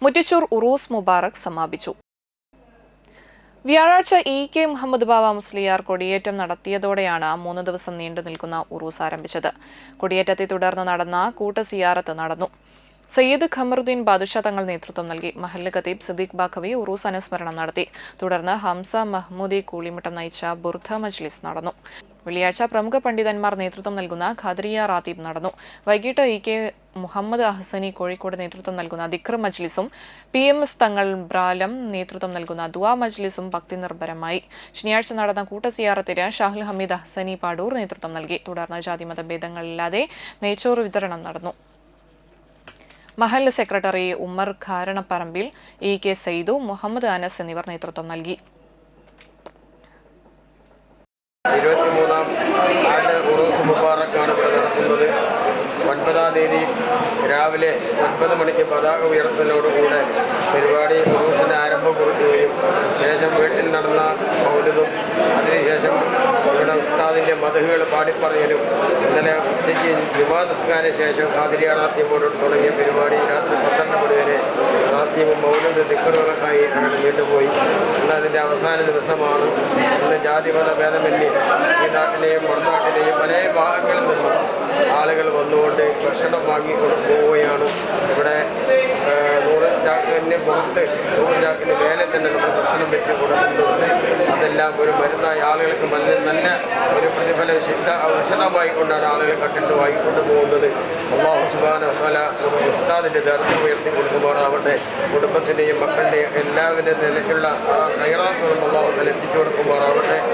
മുറ്റിച്ചൂർ ഉറൂസ് മുബാറക് സമാപിച്ചു. വ്യാഴാഴ്ച ഇ.കെ. മുഹമ്മദ് ബാവ മുസ്ലിയാർ കൊടിയേറ്റം നടത്തിയതോടെയാണ് 3 ദിവസം നീണ്ടു നിൽക്കുന്ന ഉറൂസ് ആരംഭിച്ചത്. കൊടിയേറ്റത്തെ തുടർന്ന് നടന്ന കൂട്ടസിയാറത്ത് നടന്നു. സയ്യിദ് ഖമറുദ്ദീൻ ബാദുഷാ തങ്ങൾ നേതൃത്വം നൽകി. മഹല്ല് ഖതീബ് സിദ്ദീഖ് ബാഖവി ഉറൂസ് അനുസ്മരണം നടത്തി. തുടർന്ന് ഹംസ മഹ്മൂദി കൂളിമഠം നയിച്ച ബുർദ മജ്ലിസ് നടന്നു. വെള്ളിയാഴ്ച പ്രമുഖ പണ്ഡിതന്മാർ നേതൃത്വം നൽകുന്ന ഖാദിരിയ റാത്തീബ് നടന്നു. വൈകിട്ട് ഇ.കെ. മുഹമ്മദ് അഹ്സനി കോഴിക്കോട് നേതൃത്വം നൽകുന്ന ദിക്ർ മജ്ലിസും PMS തങ്ങൾ ബ്രാലം നേതൃത്വം നൽകുന്ന ദുആ മജ്ലിസും ഭക്തി നിർഭരമായി. ശനിയാഴ്ച നടന്ന കൂട്ടസിയാറത്തിന് ഷാഹുൽ ഹമീദ് അഹ്സനി പാടൂർ നേതൃത്വം നൽകി. തുടർന്ന് ജാതിമത ഭേദങ്ങളില്ലാതെ നെയ്ച്ചോറ് വിതരണം നടന്നു. മഹല്ല് സെക്രട്ടറി ഉമ്മർ ഖാരണപ്പറമ്പിൽ, ഇ.കെ. സൈദു, മുഹമ്മദ് അനസ് എന്നിവർ നേതൃത്വം നൽകി. 23-ാം ആണ്ട് ഉറൂസ് മുബാറക്കാണ് ഇവിടെ നടക്കുന്നത്. 9-ാം തീയതി രാവിലെ 9 മണിക്ക് പതാക ഉയർത്തലോടുകൂടെ പരിപാടി ഉറൂസിന് ആരംഭം കുറിക്കുകയും ശേഷം വീട്ടിൽ നടന്ന മൗലിദും അതിനുശേഷം ഇവിടെ ഉസ്താദിൻ്റെ മദ്ഹുകൾ പാടിപ്പറയലും ഇന്നലെ ഉച്ചയ്ക്ക് ജുമാ നിസ്കാരത്തിന് ശേഷം ഖാദിരിയ റാത്തീബോട് തുടങ്ങിയ പരിപാടി രാത്രി 12 മണി വരെ റാത്തീബും മൗലിദ് ദിക്റുകളൊക്കെയായി അങ്ങനെ നീണ്ടുപോയി. ഇന്ന് അതിൻ്റെ അവസാന ദിവസമാണ്. ഇന്ന് ജാതിമത ഭേദമന്യേ ഈ നാട്ടിലെയും മറുനാട്ടിലെയും പല ഭാഗങ്ങളിൽ നിന്നും ആളുകൾ വന്നുകൊണ്ട് ഭക്ഷണം വാങ്ങിക്കൊണ്ട് പോവുകയാണ്. ഇവിടെ 100 ചാക്കിന് പുറത്ത് 100 ചാക്കിന് മേലെ തന്നെ നമ്മൾ ഭക്ഷണം വെച്ച് കൊടുക്കുന്നുണ്ട്. അതെല്ലാം ഒരു മരുന്നായി ആളുകൾക്ക് നല്ല ഒരു പ്രതിഫലം ഔഷധമായി കൊണ്ടാണ് ആളുകൾ കട്ടിട്ട് വാങ്ങിക്കൊണ്ട് പോകുന്നത്. അല്ലാഹു സുബ്ഹാനഹു വ തആല ഉസ്താദിൻ്റെ ദർജ ഉയർത്തി കൊടുക്കുമാറാവട്ടെ. കുടുംബത്തിൻ്റെയും മക്കളുടെയും എല്ലാവരുടെയും നിലയ്ക്കുള്ള ഖൈറാത്തുകളും അല്ലാഹു തആല എത്തിച്ചു കൊടുക്കുമാറാവട്ടെ.